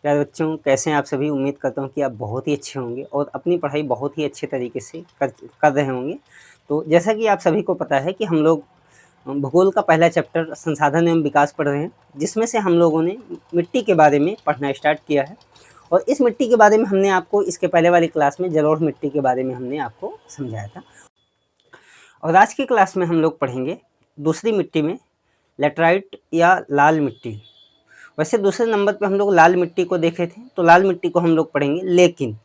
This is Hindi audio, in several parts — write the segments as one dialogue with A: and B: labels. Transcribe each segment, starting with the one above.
A: प्यारे बच्चों, कैसे हैं आप सभी। उम्मीद करता हूँ कि आप बहुत ही अच्छे होंगे और अपनी पढ़ाई बहुत ही अच्छे तरीके से कर रहे होंगे। तो जैसा कि आप सभी को पता है कि हम लोग भूगोल का पहला चैप्टर संसाधन एवं विकास पढ़ रहे हैं, जिसमें से हम लोगों ने मिट्टी के बारे में पढ़ना स्टार्ट किया है। और इस मिट्टी के बारे में हमने आपको इसके पहले वाली क्लास में जलोढ़ मिट्टी के बारे में हमने आपको समझाया था। और आज की क्लास में हम लोग पढ़ेंगे दूसरी मिट्टी में लेटराइट या लाल मिट्टी। वैसे दूसरे नंबर पे हम लोग लाल मिट्टी को देखे थे, तो लाल मिट्टी को हम लोग पढ़ेंगे, लेकिन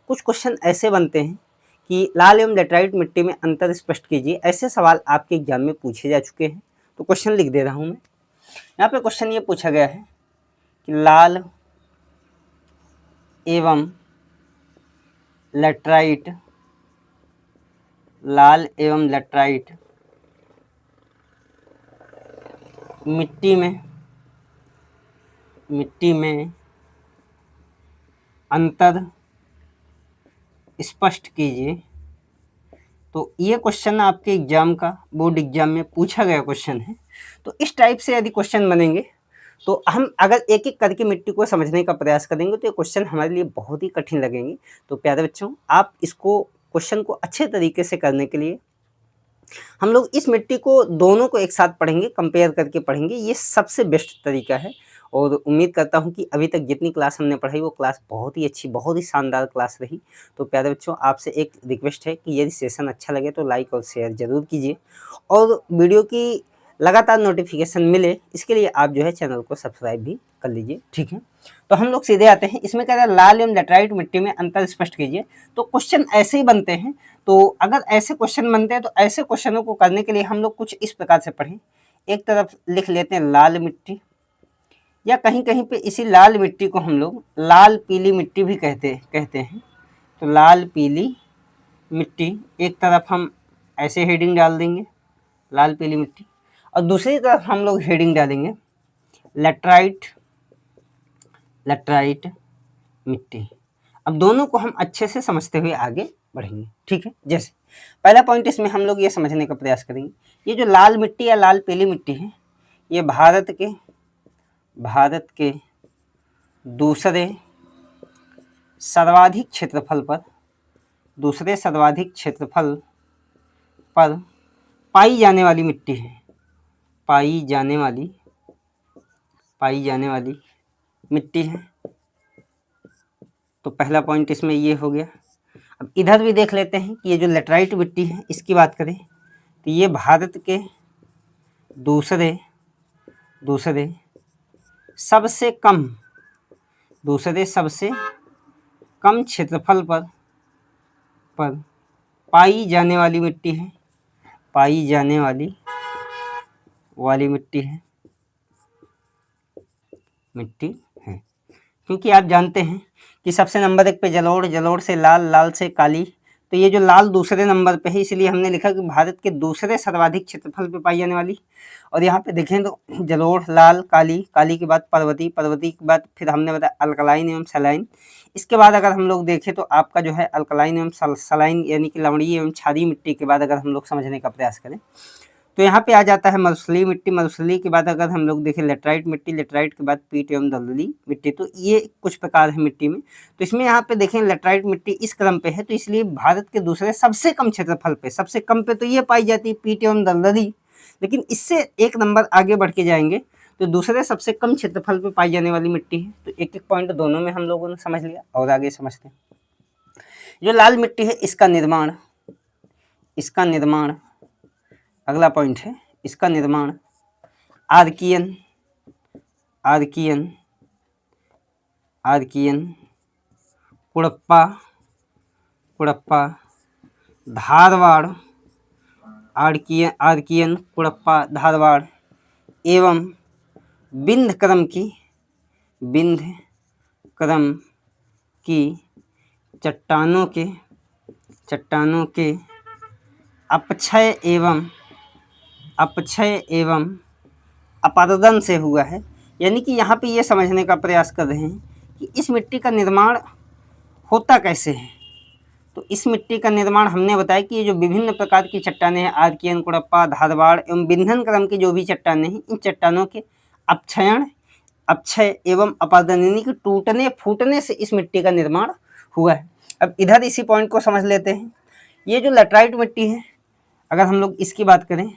A: कुछ क्वेश्चन ऐसे बनते हैं कि लाल एवं लेटराइट मिट्टी में अंतर स्पष्ट कीजिए। ऐसे सवाल आपके एग्जाम में पूछे जा चुके हैं, तो क्वेश्चन लिख दे रहा हूँ मैं। यहाँ पे क्वेश्चन ये पूछा गया है कि लाल एवं लेटराइट मिट्टी में अंतर स्पष्ट कीजिए। तो ये क्वेश्चन आपके एग्जाम का बोर्ड एग्जाम में पूछा गया क्वेश्चन है। तो इस टाइप से यदि क्वेश्चन बनेंगे तो हम अगर एक एक करके मिट्टी को समझने का प्रयास करेंगे तो ये क्वेश्चन हमारे लिए बहुत ही कठिन लगेंगे। तो प्यारे बच्चों, आप इसको क्वेश्चन को अच्छे तरीके से करने के लिए हम लोग इस मिट्टी को दोनों को एक साथ पढ़ेंगे, कंपेयर करके पढ़ेंगे। ये सबसे बेस्ट तरीका है और उम्मीद करता हूँ कि अभी तक जितनी क्लास हमने पढ़ाई वो क्लास बहुत ही अच्छी, बहुत ही शानदार क्लास रही। तो प्यारे बच्चों, आपसे एक रिक्वेस्ट है कि यदि सेशन अच्छा लगे तो लाइक और शेयर ज़रूर कीजिए और वीडियो की लगातार नोटिफिकेशन मिले इसके लिए आप जो है चैनल को सब्सक्राइब भी कर लीजिए, ठीक है। तो हम लोग सीधे आते हैं। इसमें कह रहा है लाल एवं लेटराइट मिट्टी में अंतर स्पष्ट कीजिए। तो क्वेश्चन ऐसे ही बनते हैं। तो अगर ऐसे क्वेश्चन बनते हैं तो ऐसे क्वेश्चनों को करने के लिए हम लोग कुछ इस प्रकार से पढ़ें। एक तरफ लिख लेते हैं लाल मिट्टी, या कहीं कहीं पे इसी लाल मिट्टी को हम लोग लाल पीली मिट्टी भी कहते हैं। तो लाल पीली मिट्टी एक तरफ हम ऐसे हेडिंग डाल देंगे, लाल पीली मिट्टी, और दूसरी तरफ हम लोग हेडिंग डालेंगे लेटराइट मिट्टी। अब दोनों को हम अच्छे से समझते हुए आगे बढ़ेंगे, ठीक है। जैसे पहला पॉइंट इसमें हम लोग ये समझने का प्रयास करेंगे, ये जो लाल मिट्टी या लाल पीली मिट्टी है, ये भारत के दूसरे सर्वाधिक क्षेत्रफल पर पाई जाने वाली मिट्टी है, पाई जाने वाली मिट्टी है। तो पहला पॉइंट इसमें ये हो गया। अब इधर भी देख लेते हैं कि ये जो लेटराइट मिट्टी है इसकी बात करें तो ये भारत के दूसरे सबसे कम क्षेत्रफल पर पाई जाने वाली मिट्टी है, मिट्टी है। क्योंकि आप जानते हैं कि सबसे नंबर 1 पे जलोढ़ से लाल से काली, तो ये जो लाल दूसरे नंबर पे है इसलिए हमने लिखा कि भारत के दूसरे सर्वाधिक क्षेत्रफल पे पाई जाने वाली। और यहाँ पे देखें तो जलोढ़, लाल, काली के बाद पर्वती के बाद फिर हमने बताया अल्कलाइन एवं सलाइन। इसके बाद अगर हम लोग देखें तो आपका जो है अल्कलाइन एवं सलाइन यानी कि लवणीय एवं क्षारीय मिट्टी के बाद अगर हम लोग समझने का प्रयास करें तो यहाँ पे आ जाता है मरुस्थलीय मिट्टी। मरुस्थलीय के बाद अगर हम लोग देखें लेटराइट मिट्टी, लेटराइट के बाद पीट एवं दलदली मिट्टी। तो ये कुछ प्रकार है मिट्टी में। तो इसमें यहाँ पे देखें लेटराइट मिट्टी इस क्रम पे है, तो इसलिए भारत के दूसरे सबसे कम क्षेत्रफल पे, सबसे कम पे तो ये पाई जाती है पीट एवं दलदली, लेकिन इससे एक नंबर आगे बढ़ के जाएंगे तो दूसरे सबसे कम क्षेत्रफल पे पाई जाने वाली मिट्टी है। तो एक एक पॉइंट दोनों में हम लोगों ने समझ लिया और आगे समझते हैं। जो लाल मिट्टी है इसका निर्माण अगला पॉइंट है, इसका निर्माण आर्कियन, कुड़प्पा, धारवाड़, आर्कियन, कुड़प्पा, धारवाड़ एवं विंध्य क्रम की चट्टानों के अपक्षय एवं अपरदन से हुआ है। यानी कि यहाँ पे ये समझने का प्रयास कर रहे हैं कि इस मिट्टी का निर्माण होता कैसे है। तो इस मिट्टी का निर्माण हमने बताया कि ये जो विभिन्न प्रकार की चट्टानें हैं, आर्कियन, कुड़प्पा, धारवाड़ एवं विंध्यन क्रम की जो भी चट्टानें हैं, इन चट्टानों के अपक्षयण अपक्षय एवं अपादन यानी कि टूटने फूटने से इस मिट्टी का निर्माण हुआ है। अब इधर इसी पॉइंट को समझ लेते हैं। ये जो लैटराइट मिट्टी है, अगर हम लोग इसकी बात करें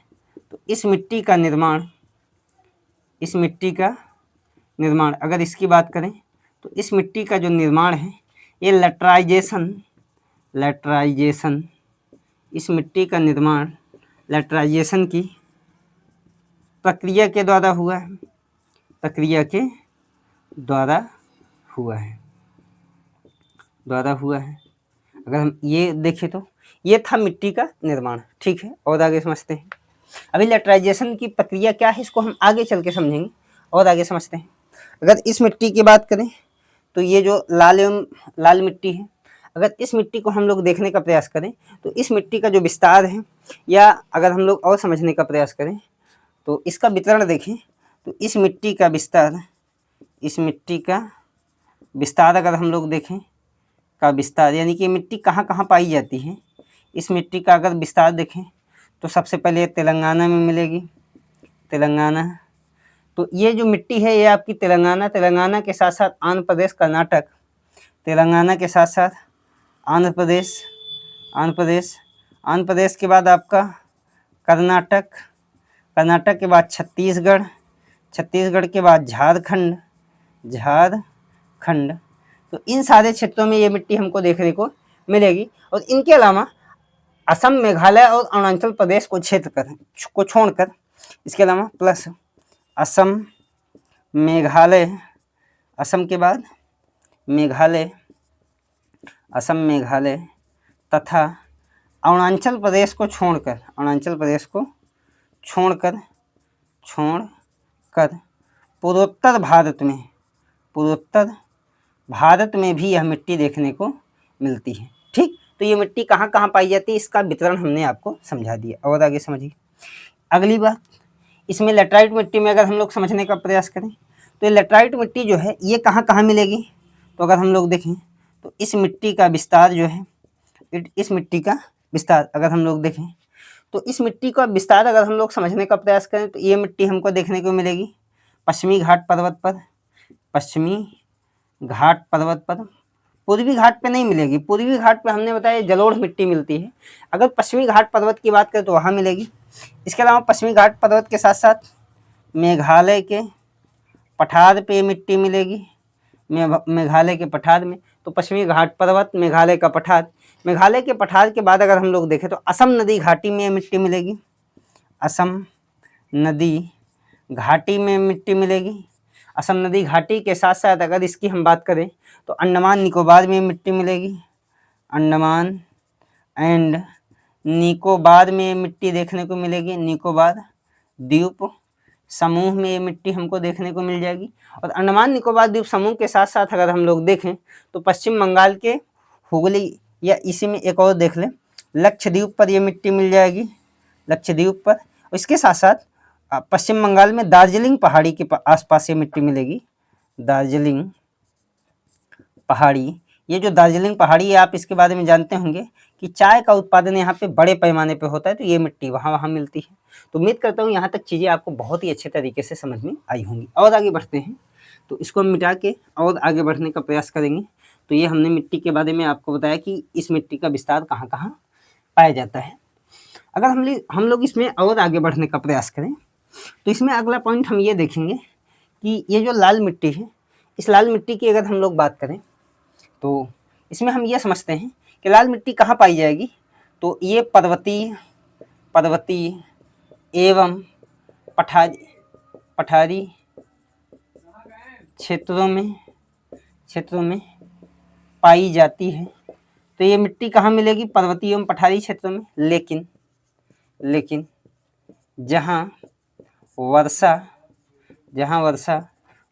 A: तो इस मिट्टी का निर्माण अगर इसकी बात करें तो इस मिट्टी का जो निर्माण है ये लैटराइजेशन इस मिट्टी का निर्माण लैटराइजेशन की प्रक्रिया के द्वारा हुआ है, अगर हम ये देखें तो ये था मिट्टी का निर्माण। ठीक है, और आगे समझते हैं। अभी लैटराइजेशन की प्रक्रिया क्या है इसको हम आगे चल के समझेंगे और आगे समझते हैं। अगर इस मिट्टी की बात करें तो ये जो लाल मिट्टी है, अगर इस मिट्टी को हम लोग देखने का प्रयास करें तो इस मिट्टी का जो विस्तार है, या अगर हम लोग और समझने का प्रयास करें तो इसका वितरण देखें तो इस मिट्टी का विस्तार अगर हम लोग देखें का विस्तार यानी कि मिट्टी कहाँ कहाँ पाई जाती है, इस मिट्टी का अगर विस्तार देखें तो सबसे पहले तेलंगाना में मिलेगी, तेलंगाना। तो ये जो मिट्टी है ये आपकी तेलंगाना के साथ साथ आंध्र प्रदेश, कर्नाटक, तेलंगाना के साथ साथ आंध्र प्रदेश के बाद आपका कर्नाटक के बाद छत्तीसगढ़ के बाद झारखंड। तो इन सारे क्षेत्रों में ये मिट्टी हमको देखने को मिलेगी। और इनके अलावा असम, मेघालय और अरुणाचल प्रदेश को छोड़कर इसके अलावा प्लस असम के बाद मेघालय तथा अरुणाचल प्रदेश को छोड़कर पूर्वोत्तर भारत में भी यह मिट्टी देखने को मिलती है। ठीक, तो ये मिट्टी कहाँ कहाँ पाई जाती है इसका वितरण हमने आपको समझा दिया। और आगे समझिए। अगली बात, इसमें लैटराइट मिट्टी में अगर हम लोग समझने का प्रयास करें तो ये लैटराइट मिट्टी जो है ये कहाँ कहाँ मिलेगी, तो अगर हम लोग देखें तो इस मिट्टी का विस्तार जो है, इस मिट्टी का विस्तार अगर हम लोग देखें तो इस मिट्टी का विस्तार अगर हम लोग समझने का प्रयास करें तो ये मिट्टी हमको देखने को मिलेगी पश्चिमी घाट पर्वत पर। पूर्वी घाट पे नहीं मिलेगी, पूर्वी घाट पे हमने बताया जलोढ़ मिट्टी मिलती है। अगर पश्चिमी घाट पर्वत की बात करें तो वहाँ मिलेगी। इसके अलावा पश्चिमी घाट पर्वत के साथ साथ मेघालय के पठार पे मिट्टी मिलेगी, मेघालय के पठार में। तो पश्चिमी घाट पर्वत, मेघालय का पठार, मेघालय के पठार के बाद अगर हम लोग देखें तो असम नदी घाटी में मिट्टी मिलेगी, असम नदी घाटी में मिट्टी मिलेगी। असम नदी घाटी के साथ साथ अगर इसकी हम बात करें तो अंडमान निकोबार में मिट्टी मिलेगी, अंडमान एंड निकोबार में मिट्टी देखने को मिलेगी, निकोबार द्वीप समूह में ये मिट्टी हमको देखने को मिल जाएगी। और अंडमान निकोबार द्वीप समूह के साथ साथ अगर हम लोग देखें तो पश्चिम बंगाल के हुगली, या इसी में एक और देख लें लक्षद्वीप पर ये मिट्टी मिल जाएगी, लक्षद्वीप पर। इसके साथ साथ पश्चिम बंगाल में दार्जिलिंग पहाड़ी के आसपास ये मिट्टी मिलेगी, दार्जिलिंग पहाड़ी। ये जो दार्जिलिंग पहाड़ी है आप इसके बारे में जानते होंगे कि चाय का उत्पादन यहाँ पे बड़े पैमाने पे होता है, तो ये मिट्टी वहाँ मिलती है। तो उम्मीद करता हूँ यहाँ तक चीज़ें आपको बहुत ही अच्छे तरीके से समझ में आई होंगी। और आगे बढ़ते हैं तो इसको हम मिटा के और आगे बढ़ने का प्रयास करेंगे। तो ये हमने मिट्टी के बारे में आपको बताया कि इस मिट्टी का विस्तार कहाँ कहाँ पाया जाता है। अगर हम लोग इसमें और आगे बढ़ने का प्रयास करें तो इसमें अगला पॉइंट हम ये देखेंगे कि ये जो लाल मिट्टी है, इस लाल मिट्टी की अगर हम लोग बात करें तो इसमें हम ये समझते हैं कि लाल मिट्टी कहाँ पाई जाएगी, तो ये पर्वतीय एवं पठारी क्षेत्रों में पाई जाती है। तो ये मिट्टी कहाँ मिलेगी, पर्वतीय एवं पठारी क्षेत्रों में। लेकिन जहाँ वर्षा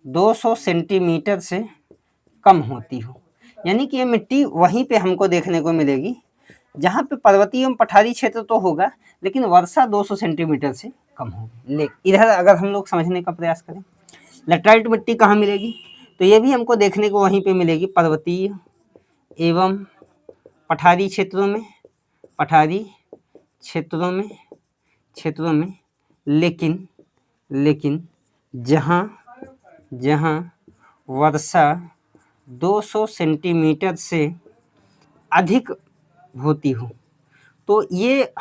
A: 200 सेंटीमीटर से कम होती हो, यानी कि ये मिट्टी वहीं पे हमको देखने को मिलेगी जहाँ पे पर्वतीय एवं पठारी क्षेत्र तो होगा लेकिन वर्षा 200 सेंटीमीटर से कम होगी। इधर अगर हम लोग समझने का प्रयास करें लैटराइट मिट्टी कहाँ मिलेगी, तो ये भी हमको देखने को वहीं पे मिलेगी पर्वतीय एवं पठारी क्षेत्रों में। लेकिन जहाँ वर्षा 200 सेंटीमीटर से अधिक होती हो। तो ये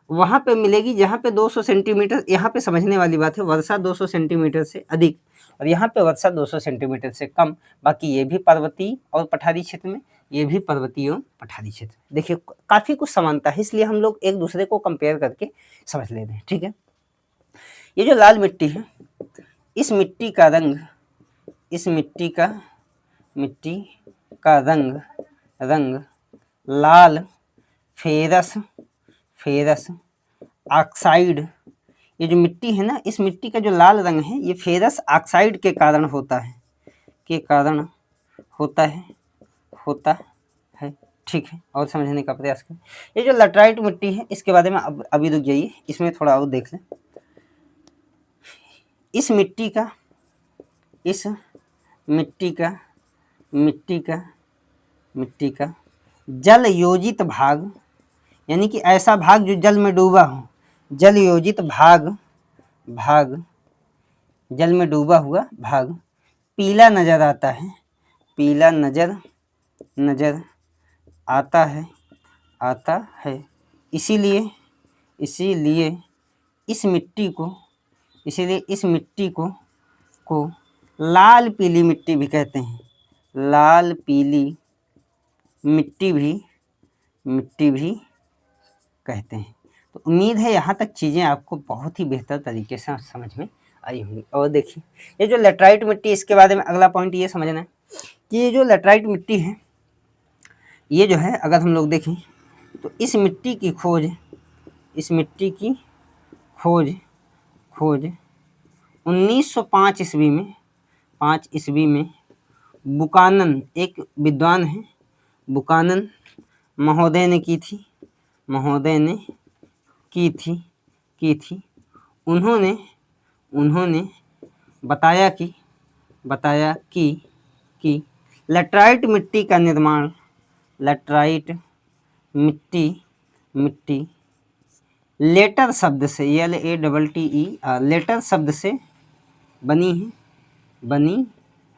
A: वहाँ पे मिलेगी जहाँ पे 200 सेंटीमीटर, यहाँ पे समझने वाली बात है, वर्षा 200 सेंटीमीटर से अधिक और यहाँ पे वर्षा 200 सेंटीमीटर से कम। बाकी ये भी पर्वतीय और पठारी क्षेत्र में, ये भी पर्वतीय और पठारी क्षेत्र। देखिए काफ़ी कुछ समानता है, इसलिए हम लोग एक दूसरे को कंपेयर करके समझ लेते हैं। ठीक है, ये जो लाल मिट्टी है, इस मिट्टी का रंग, इस मिट्टी का रंग लाल फेरस ऑक्साइड, ये जो मिट्टी है ना, इस मिट्टी का जो लाल रंग है ये फेरस ऑक्साइड के कारण होता है, होता है। ठीक है, और समझने का प्रयास करें। ये जो लैटराइट मिट्टी है इसके बारे में अभी रुक जाइए, इसमें थोड़ा और देख लें। इस मिट्टी का जल योजित भाग, यानी कि ऐसा भाग जो जल में डूबा हो, जल योजित भाग जल में डूबा हुआ भाग पीला नजर आता है। इसीलिए इस मिट्टी को लाल पीली मिट्टी भी कहते हैं, लाल पीली मिट्टी भी कहते हैं। तो उम्मीद है यहाँ तक चीज़ें आपको बहुत ही बेहतर तरीके से समझ में आई होंगी। और देखिए ये जो लैटराइट मिट्टी, इसके बारे में अगला पॉइंट ये समझना है कि ये जो लैटराइट मिट्टी है, ये जो है अगर हम लोग देखें तो इस मिट्टी की खोज 1905 ईस्वी में बुकानन, एक विद्वान है, बुकानन महोदय ने की थी। उन्होंने बताया कि लैटराइट मिट्टी का निर्माण, लैटराइट मिट्टी लेटर शब्द से, LATTE लेटर शब्द से बनी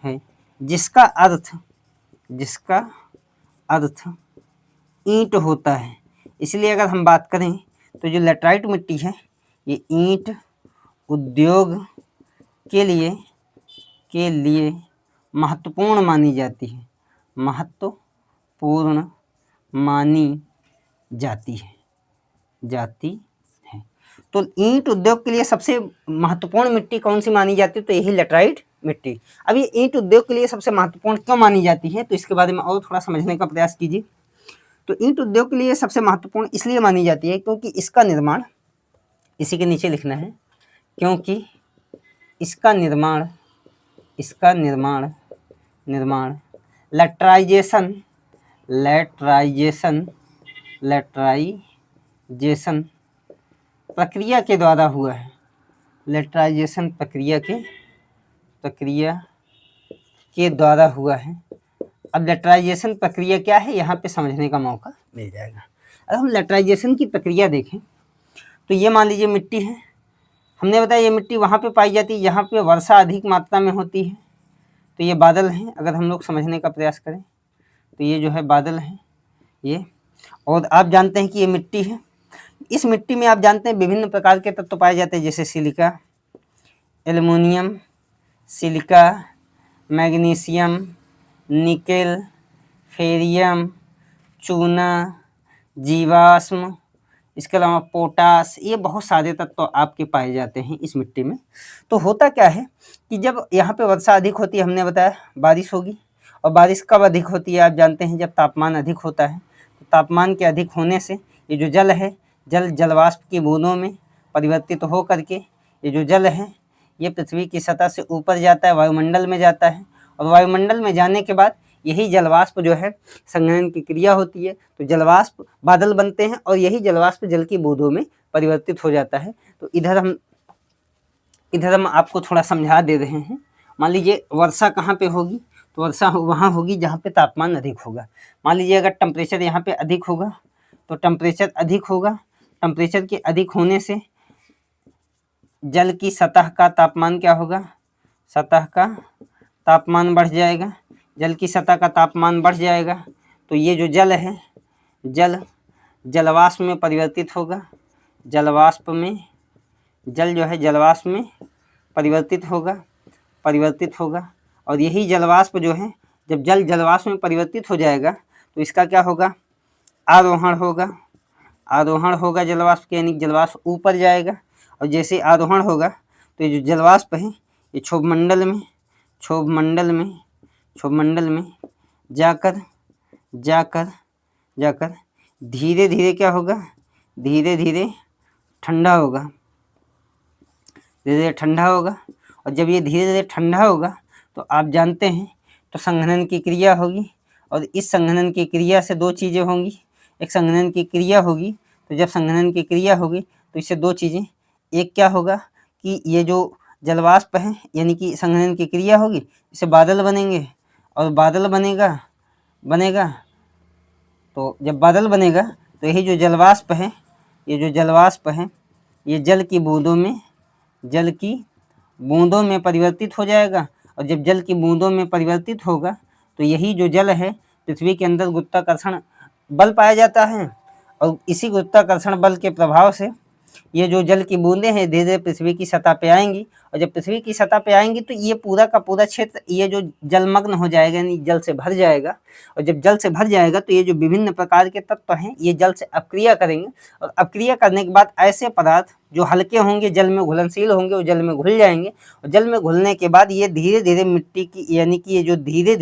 A: है, जिसका अर्थ ईंट होता है। इसलिए अगर हम बात करें तो जो लैटराइट मिट्टी है ये ईंट उद्योग के लिए महत्वपूर्ण मानी जाती है। तो ईंट उद्योग के लिए सबसे महत्वपूर्ण मिट्टी कौन सी मानी जाती है? तो यही लैटराइट मिट्टी। अब ये ईंट उद्योग के लिए सबसे महत्वपूर्ण क्यों मानी जाती है, तो इसके बारे में और थोड़ा समझने का प्रयास कीजिए। तो ईंट उद्योग के लिए सबसे महत्वपूर्ण इसलिए मानी जाती है क्योंकि इसका निर्माण, इसी के नीचे लिखना है, क्योंकि इसका निर्माण लैटराइजेशन प्रक्रिया के द्वारा हुआ है। लैटराइजेशन प्रक्रिया के द्वारा हुआ है। अब लैटराइजेशन प्रक्रिया क्या है, यहाँ पे समझने का मौका मिल जाएगा। अगर हम लैटराइजेशन की प्रक्रिया देखें तो ये मान लीजिए मिट्टी है, हमने बताया ये मिट्टी वहाँ पे पाई जाती है जहाँ पे वर्षा अधिक मात्रा में होती है। तो ये बादल हैं, अगर हम लोग समझने का प्रयास करें तो ये जो है बादल हैं ये। और आप जानते हैं कि ये मिट्टी है, इस मिट्टी में आप जानते हैं विभिन्न प्रकार के तत्व पाए जाते हैं, जैसे silica, aluminium, silica, magnesium, nickel, Ferium, चूना, जीवाश्म, इसके अलावा पोटास, ये बहुत सारे तत्व आपके पाए जाते हैं इस मिट्टी में। तो होता क्या है कि जब यहाँ पे वर्षा अधिक होती है, हमने बताया बारिश होगी, और बारिश कब अधिक होती है आप जानते हैं, जब तापमान अधिक होता है। तो तापमान के अधिक होने से ये जो जल है, जलवाष्प की बूंदों में परिवर्तित हो करके ये जो जल है ये पृथ्वी की सतह से ऊपर जाता है, वायुमंडल में जाता है, और वायुमंडल में जाने के बाद यही जलवाष्प जो है संघनन की क्रिया होती है, तो जलवाष्प बादल बनते हैं और यही जलवाष्प जल की बूंदों में परिवर्तित हो जाता है। तो इधर हम आपको थोड़ा समझा दे रहे हैं। मान लीजिए वर्षा कहाँ पे होगी, तो वर्षा वहाँ होगी जहाँ पे तापमान अधिक होगा। मान लीजिए अगर टेम्परेचर यहाँ पे अधिक होगा तो टेम्परेचर अधिक होगा, टेम्परेचर के अधिक होने से जल की सतह का तापमान क्या होगा, सतह का तापमान बढ़ जाएगा, जल की सतह का तापमान बढ़ जाएगा, तो ये जो जल है, जल जलवाष्प में परिवर्तित होगा, जलवाष्प में, जल जो है जलवाष्प में परिवर्तित होगा और यही जलवाष्प जो है, जब जल जलवाष्प में परिवर्तित हो जाएगा तो इसका क्या होगा, आरोहण होगा जलवाष्प के, यानी जलवाष्प ऊपर जाएगा। और जैसे आरोहण होगा तो ये जो जलवाष्प है ये क्षोभमंडल में जाकर धीरे धीरे क्या होगा, धीरे धीरे ठंडा होगा। और जब ये धीरे धीरे ठंडा होगा तो आप जानते हैं तो संघनन की क्रिया होगी, और इस संघनन की क्रिया से दो चीज़ें होंगी। एक संघनन की क्रिया होगी, तो जब संघनन की क्रिया होगी तो इससे दो चीज़ें, एक क्या होगा कि ये जो जलवाष्प है यानी कि संघनन की क्रिया होगी, इससे बादल बनेंगे, और बादल बनेगा तो जब बादल बनेगा तो यही जो जलवाष्प है, ये जल की बूंदों में परिवर्तित हो जाएगा। और जब जल की बूंदों में परिवर्तित होगा तो यही जो जल है, पृथ्वी के अंदर गुरुत्वाकर्षण बल पाया जाता है, और इसी गुरुत्वाकर्षण बल के प्रभाव से ये जो जल की बूंदें हैं धीरे धीरे पृथ्वी की सतह पे आएंगी, और जब पृथ्वी की सतह पे आएंगी तो ये पूरा का पूरा क्षेत्र ये जो जलमग्न हो जाएगा, यानी जल से भर जाएगा। और जब जल से भर जाएगा तो ये जो विभिन्न प्रकार के तत्व हैं ये जल से अपक्रिया करेंगे, और अपक्रिया करने के बाद ऐसे पदार्थ जो हल्के होंगे, जल में घुलनशील होंगे, वो जल में घुल जाएंगे। और जल में घुलने के बाद ये धीरे धीरे मिट्टी की, यानी कि ये जो धीरे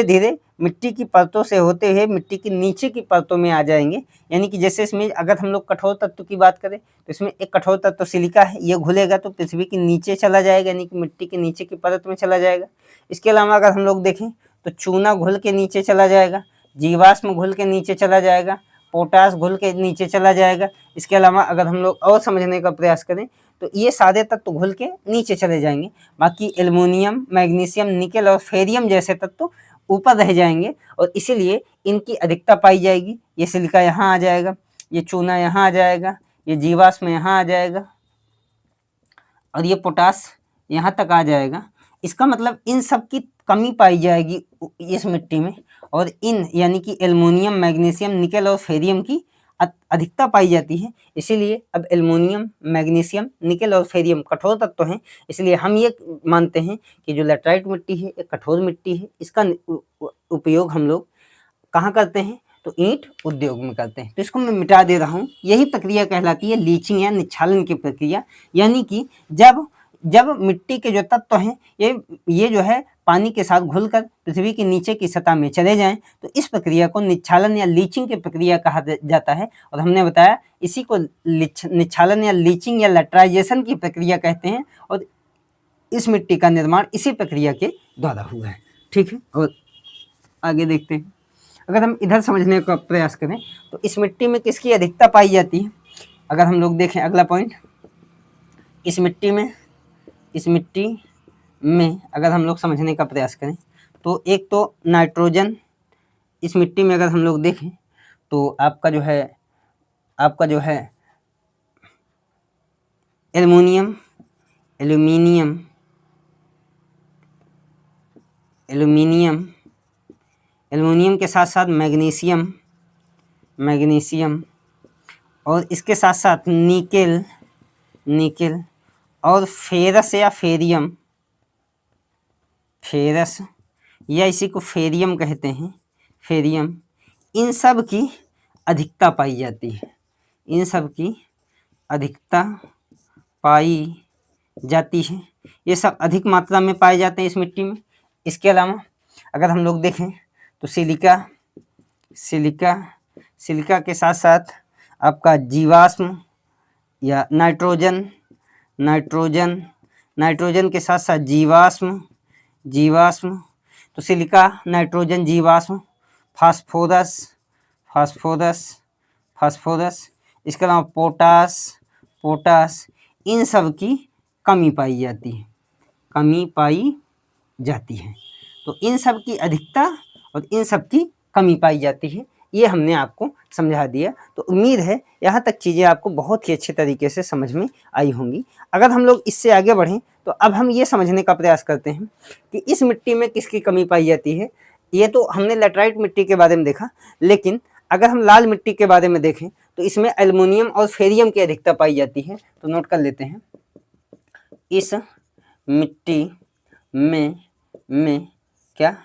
A: धीरे मिट्टी की परतों से होते हुए मिट्टी की नीचे की परतों में आ जाएंगे। यानी कि जैसे इसमें अगर हम लोग कठोर तत्व की बात करें तो इसमें एक कठोर तत्व सिलिका है, ये घुलेगा तो पृथ्वी के नीचे चला जाएगा, यानी कि मिट्टी के नीचे की परत में चला जाएगा। इसके अलावा अगर हम लोग देखें तो चूना घुल के नीचे चला जाएगा, जीवाश्म घुल के नीचे चला जाएगा, पोटास घुल के नीचे चला जाएगा। इसके अलावा अगर हम लोग और समझने का प्रयास करें तो ये सारे तत्व घुल के नीचे चले जाएंगे, बाकी एल्युमिनियम, मैग्नीशियम, निकेल और फेरियम जैसे तत्व ऊपर रह जाएंगे, और इसीलिए इनकी अधिकता पाई जाएगी। ये सिलिका यहाँ आ जाएगा, ये चूना यहाँ आ जाएगा, ये जीवाश्म यहाँ आ जाएगा, और ये पोटास यहाँ तक आ जाएगा। इसका मतलब इन सब की कमी पाई जाएगी इस मिट्टी में, और इन यानी कि एल्युमिनियम, मैग्नीशियम, निकेल और फेरियम की अधिकता पाई जाती है। इसीलिए अब एल्युमिनियम, मैग्नीशियम, निकेल और फेरियम कठोर तत्व हैं, इसलिए हम ये मानते हैं कि जो लैटराइट मिट्टी है एक कठोर मिट्टी है। इसका उपयोग हम लोग कहाँ करते हैं, तो ईंट उद्योग में करते हैं। तो इसको मैं मिटा दे रहा हूँ। यही प्रक्रिया कहलाती है लीचिंग या निच्छालन की प्रक्रिया, यानी कि जब मिट्टी के जो तत्व हैं ये जो है पानी के साथ घुलकर पृथ्वी के नीचे की सतह में चले जाएं, तो इस प्रक्रिया को निच्छालन या लीचिंग की प्रक्रिया कहा जाता है। और हमने बताया इसी को निच्छालन या लीचिंग या लैटराइजेशन की प्रक्रिया कहते हैं, और इस मिट्टी का निर्माण इसी प्रक्रिया के द्वारा हुआ है। ठीक है, और आगे देखते हैं। अगर हम इधर समझने का प्रयास करें तो इस मिट्टी में किसकी अधिकता पाई जाती है, अगर हम लोग देखें अगला पॉइंट, इस मिट्टी में अगर हम लोग समझने का प्रयास करें तो एक तो नाइट्रोजन, इस मिट्टी में अगर हम लोग देखें तो आपका जो है एल्युमिनियम के साथ साथ मैग्नीशियम और इसके साथ साथ निकेल और फेरस या फेरस या इसी को फेरियम कहते हैं, फेरियम, इन सब की अधिकता पाई जाती है। इन सब की अधिकता पाई जाती है, ये सब अधिक मात्रा में पाए जाते हैं इस मिट्टी में। इसके अलावा अगर हम लोग देखें तो सिलिका के साथ साथ आपका जीवाश्म या नाइट्रोजन के साथ साथ जीवाश्म, तो सिलिका, नाइट्रोजन, जीवाश्म, फास्फोरस, इसके अलावा पोटास, इन सब की कमी पाई जाती है। तो इन सब की अधिकता और इन सब की कमी पाई जाती है, ये हमने आपको समझा दिया। तो उम्मीद है यहाँ तक चीज़ें आपको बहुत ही अच्छे तरीके से समझ में आई होंगी। अगर हम लोग इससे आगे बढ़ें तो अब हम ये समझने का प्रयास करते हैं कि इस मिट्टी में किसकी कमी पाई जाती है। ये तो हमने लैटराइट मिट्टी के बारे में देखा, लेकिन अगर हम लाल मिट्टी के बारे में देखें तो इसमें एल्युमिनियम और फेरियम की अधिकता पाई जाती है। तो नोट कर लेते हैं, इस मिट्टी में क्या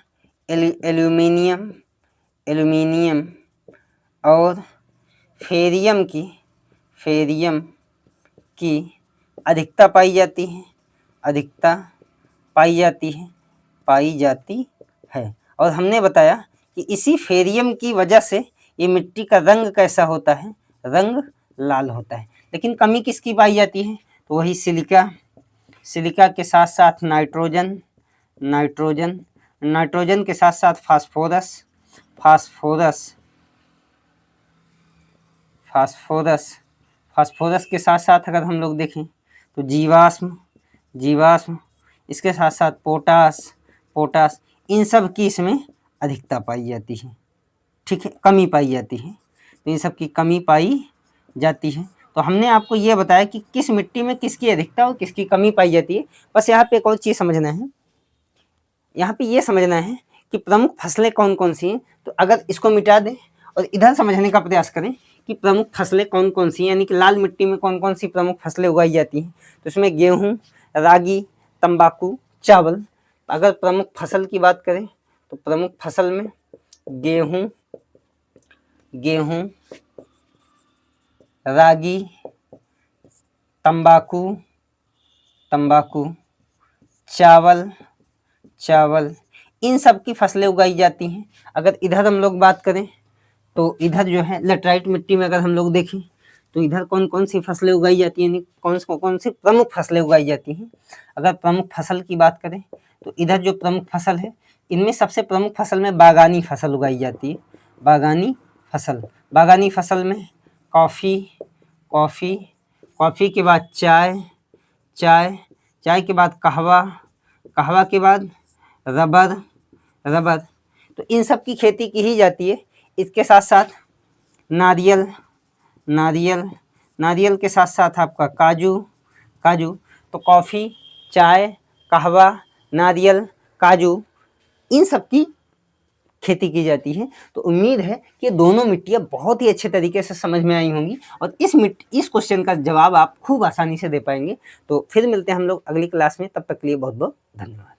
A: एल्युमिनियम और फेरियम की अधिकता पाई जाती है। और हमने बताया कि इसी फेरियम की वजह से ये मिट्टी का रंग कैसा होता है, रंग लाल होता है। लेकिन कमी किसकी पाई जाती है, तो वही सिलिका के साथ साथ नाइट्रोजन के साथ साथ फास्फोरस के साथ साथ अगर हम लोग देखें तो जीवाश्म, इसके साथ साथ पोटास, इन सब की इसमें अधिकता पाई जाती है, ठीक है, कमी पाई जाती है। तो इन सब की कमी पाई जाती है। तो हमने आपको ये बताया कि किस मिट्टी में किसकी अधिकता और किसकी कमी पाई जाती है। बस यहाँ पे एक और चीज़ समझना है, यहाँ पे ये समझना है कि प्रमुख फसलें कौन कौन सी हैं। तो अगर इसको मिटा दें और इधर समझने का प्रयास करें कि प्रमुख फसलें कौन कौन सी हैं, यानी कि लाल मिट्टी में कौन कौन सी प्रमुख फसलें उगाई जाती हैं, तो इसमें गेहूँ, रागी, तंबाकू, चावल। अगर प्रमुख फसल की बात करें तो प्रमुख फसल में गेहूँ, रागी, तंबाकू, चावल, इन सब की फसलें उगाई जाती हैं। अगर इधर हम लोग बात करें तो इधर जो है लैटराइट मिट्टी में अगर हम लोग देखें तो इधर कौन कौन सी फसलें उगाई जाती हैं, कौन सी प्रमुख फसलें उगाई जाती हैं। अगर प्रमुख फसल की बात करें तो इधर जो प्रमुख फसल है, इनमें सबसे प्रमुख फसल में बागानी फसल उगाई जाती है। बागानी फसल में कॉफ़ी के बाद चाय के बाद कहवा के बाद रबर। तो इन सब की खेती की ही जाती है। इसके साथ साथ नारियल के साथ साथ आपका काजू। तो कॉफ़ी, चाय, कहवा, नारियल, काजू, इन सब की खेती की जाती है। तो उम्मीद है कि दोनों मिट्टियाँ बहुत ही अच्छे तरीके से समझ में आई होंगी और इस क्वेश्चन का जवाब आप खूब आसानी से दे पाएंगे। तो फिर मिलते हैं हम लोग अगली क्लास में, तब तक के लिए बहुत बहुत धन्यवाद।